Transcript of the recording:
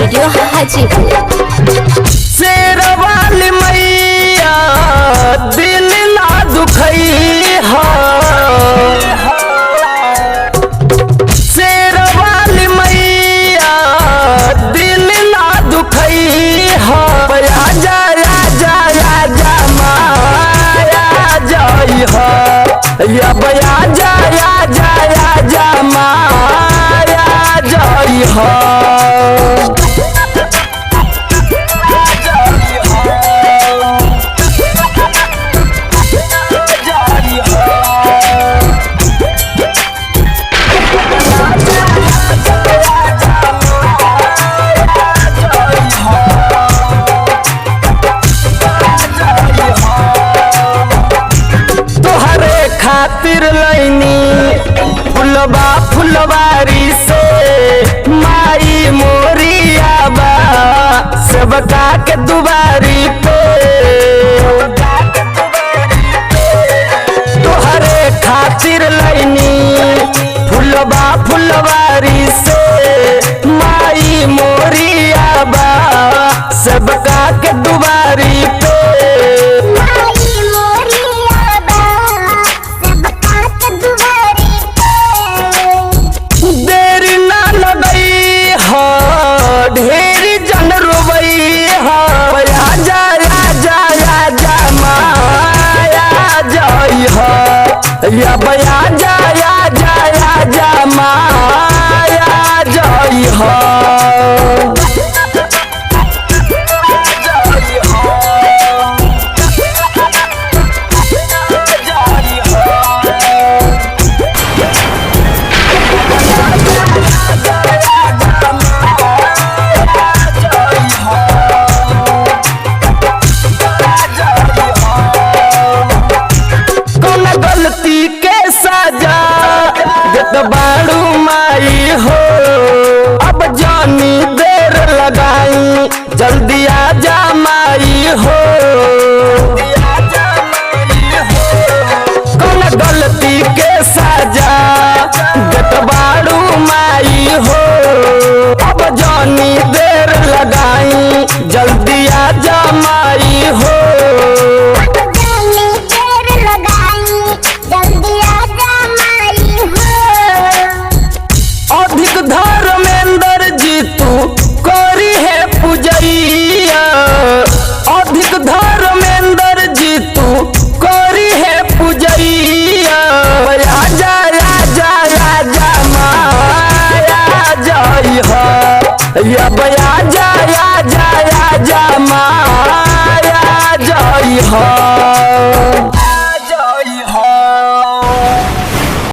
Studio Hajipur. Sherawali मैया दिल ना दुखई हो, शेरवाली मैया दिल ना दुखई हो। आजा आजा आजा माया जई हो, या आजा आजा आजा माया जई हो। खातिर लैनी फुलबा फुलवारी से माई मोरिया बा सबका के दुबारी पे। तोहरे खातिर लैनी फुलबा फुलवारी से माई मोरिया बा सबका के दुबारी पे। ढेर जन रोवई हो, आजा आजा आजा माया जई हो, या आजा आजा आजा माया जई हो। गलती के सजा जत बाड़ू माई हो, अब जानी देर लगाई जल्दी आजा माई हो। कौन गलती के सजा जत बाड़ू माई हो, अब जानी देर लगाई जल्दी आजा माई हो। अधिक धर्मेंद्र जी तू करी है पूजैया, अधिक धर्मेंद्र जी तू करी है पूजैया। आजा आजा आजा माया जई हो, या आजा